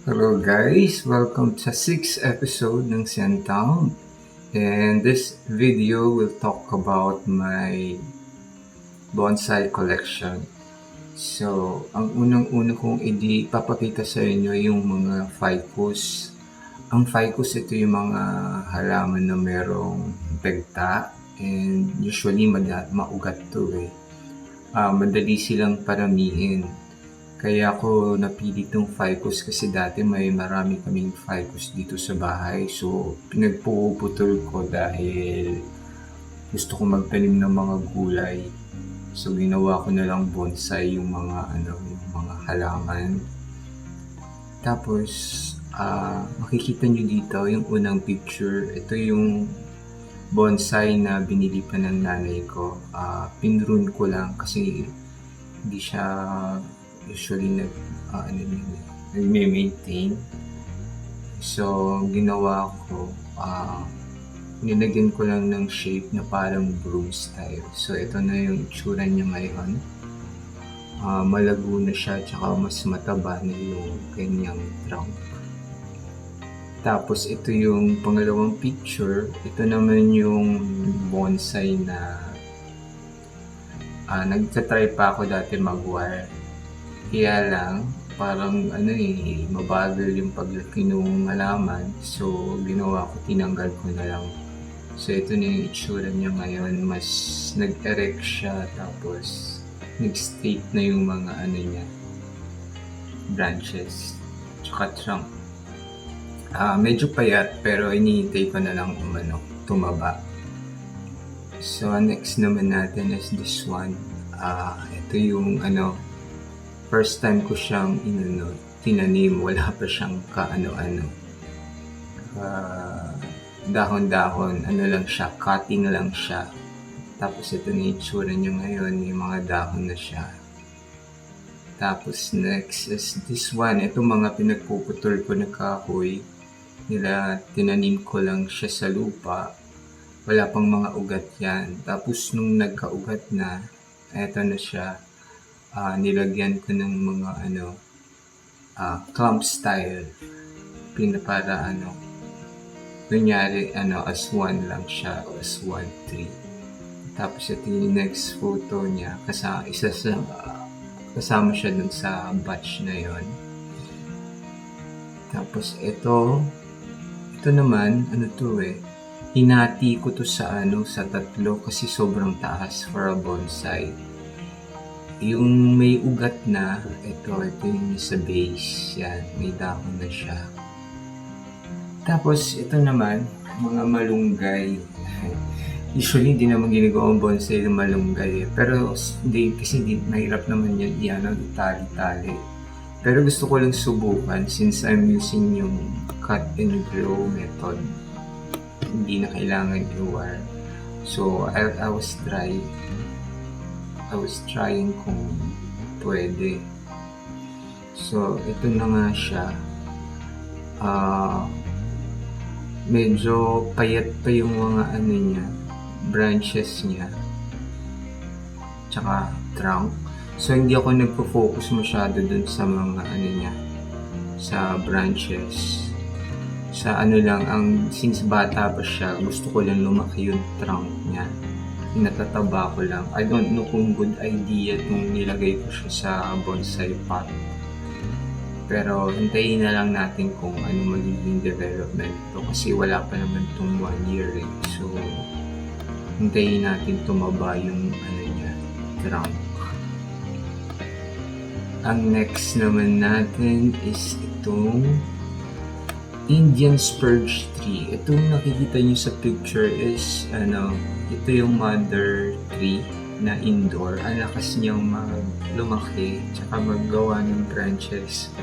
Hello guys, welcome sa 6th episode ng Siantown. And this video will talk about my bonsai collection. So, ang unang-una kong papakita sa inyo yung mga ficus. Ang ficus, ito yung mga halaman na merong begta and usually maugat to eh. Madali silang paramihin. Kaya ako napili tong ficus kasi dati may marami kaming ficus dito sa bahay. So, pinagpuputol ko dahil gusto ko magtanim ng mga gulay. So, ginawa ko na lang bonsai yung mga halaman. Tapos, makikita nyo dito yung unang picture. Ito yung bonsai na binili pa ng nanay ko. Pinrune ko lang kasi hindi siya usually nagme-maintain. So, ginawa ko, nilagyan ko lang ng shape na parang broom style. So, ito na yung itsura niya ngayon. Malago na siya, tsaka mas mataba na yung kanyang trunk. Tapos, ito yung pangalawang picture. Ito naman yung bonsai na nagtatry pa ako dati mag-wire. Kaya lang, parang mabagal yung paglaki ng halaman. So, ginawa ko, tinanggal ko na lang. So, ito na yung itsura niya ngayon. Mas nag-erect siya, tapos nag-straight na yung mga branches, tsaka trunk. Medyo payat, pero inihintay ko na lang tumaba. So, next naman natin is this one. Ito yung first time ko siyang tinanim, wala pa siyang dahon-dahon, lang siya, cutting lang siya. Tapos ito na yung itsura niya ngayon, may mga dahon na siya. Tapos next is this one, ito mga pinagpuputol ko na kahoy, tinanim ko lang siya sa lupa, wala pang mga ugat yan. Tapos nung nagkaugat na, eto na siya. Nilagyan ko ng mga clump style, para kunyari as one lang siya, as one tree. Tapos ito yung next photo niya, kasama siya dun sa batch na yon. Tapos ito naman, hinati ko to sa tatlo kasi sobrang taas for a bonsai. Yung may ugat na, ito yung sa base, yan, may dahon na siya. Tapos ito naman, mga malunggay. Usually hindi naman ginagawang bonsai ng malunggay pero kasi mahirap naman yan itali-tali. Pero gusto ko lang subukan since I'm using yung cut and grow method. Hindi na kailangan i-wire. So I was trying kung pwede. So, ito na nga siya. Medyo payat pa yung mga branches niya. Tsaka trunk. So, hindi ako nagpo-focus masyado dun sa mga sa branches. Sa since bata pa siya, gusto ko lang lumaki yung trunk niya. Natataba ko lang. I don't know kung good idea itong nilagay ko siya sa bonsai pot. Pero hintayin na lang natin kung magiging development to kasi wala pa naman itong 1 year eh. So, hintayin natin tumaba yung trunk. Ang next naman natin is itong Indian spurge tree. Itong nakikita nyo sa picture is ito yung mother tree na indoor. Ang lakas niyang lumaki tsaka maggawa ng branches.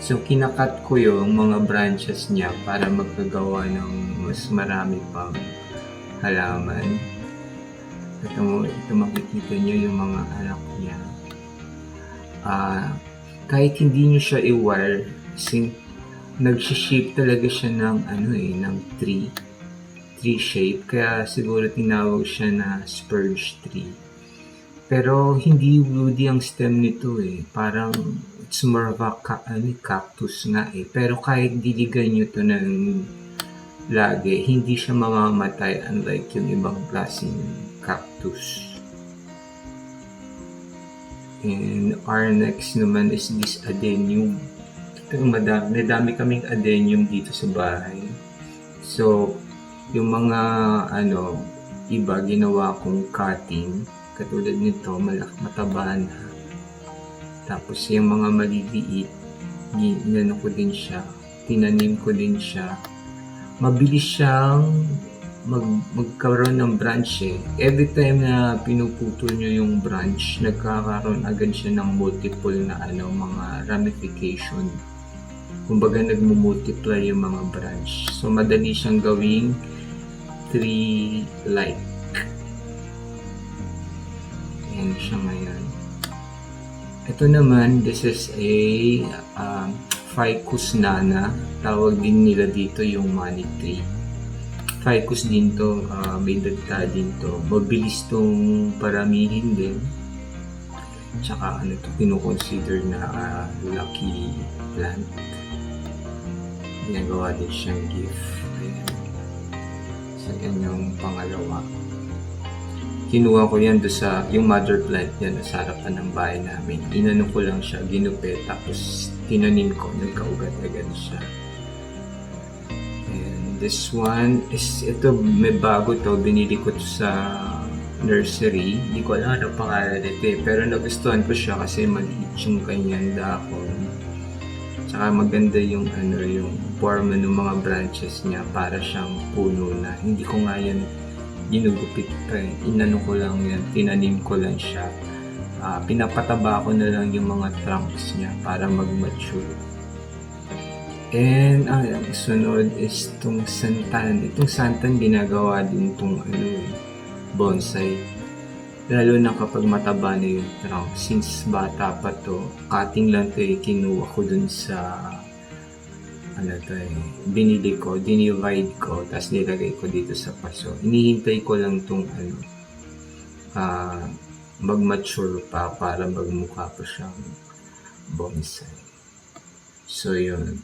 So kinakat ko yung mga branches niya para magagawa ng mas marami pang halaman. Ito makikita nyo yung mga anak niya. Kahit hindi nyo siya i-wire, nag-shape talaga siya ng ng tree shape, kaya siguro tinawag siya na spurge tree. Pero hindi woody ang stem nito eh. Parang it's more of a cactus nga eh. Pero kahit diligan nyo to ng lagi, hindi siya mamamatay unlike yung ibang klaseng cactus. And our next naman is this adenium. Madami kaming adenium dito sa bahay. So, yung mga iba ginawa kong cutting, katulad nito, mataba na. Tapos yung mga maliliit, tinanim ko din siya. Mabilis siyang magkaroon ng branch eh. Every time na pinuputol nyo yung branch, nagkakaroon agad siya ng multiple na mga ramification. Kumbaga nagmo-multiply yung mga branch. So madali siyang gawing tree-like. Ayan siya ngayon. Ito naman, this is a Ficus nana. Tawag din nila dito yung money tree. Ficus din to, may dagta din to. Mabilis tong paramihin din. Tsaka kinukonsider na lucky plant. Ginagawa din siyang gift. Ayan. So, yan yung pangalawa. Kinuha ko yan doon sa, yung mother plant yan sa harapan ng bahay namin. Inano ko lang siya, ginupit, tapos tinanim ko, nagkaugat-agad siya. And this one is, ito may bago to, binili ko to sa nursery. Hindi ko alam ang pangalan nito eh, pero nagustuhan ko siya kasi maliit yung kanyang dahon. Tsaka maganda yung yung forma ng mga branches niya, para siyang puno na. Hindi ko nga yan ginugupit pa eh. Inano ko lang yan, tinanim ko lang siya. Pinapataba ko na lang yung mga trunks niya para mag-mature. And ang sunod is itong santan. Itong santan ginagawa din itong bonsai. Lalo na kapag mataba na yung trunk. Since bata pa to, cutting lang to eh, kinuha ko dun sa binili ko, dinivide ko, tapos nilagay ko dito sa paso. Inihintay ko lang itong mag-mature pa para magmukha pa siyang bonsai. So yun.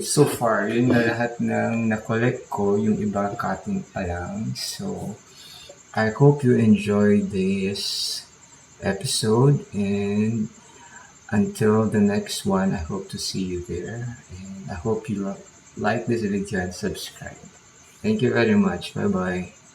So far, yun na lahat ng na-collect ko, yung iba cutting pa lang. So I hope you enjoyed this episode, and until the next one, I hope to see you there. And I hope you like this video and subscribe. Thank you very much. Bye-bye.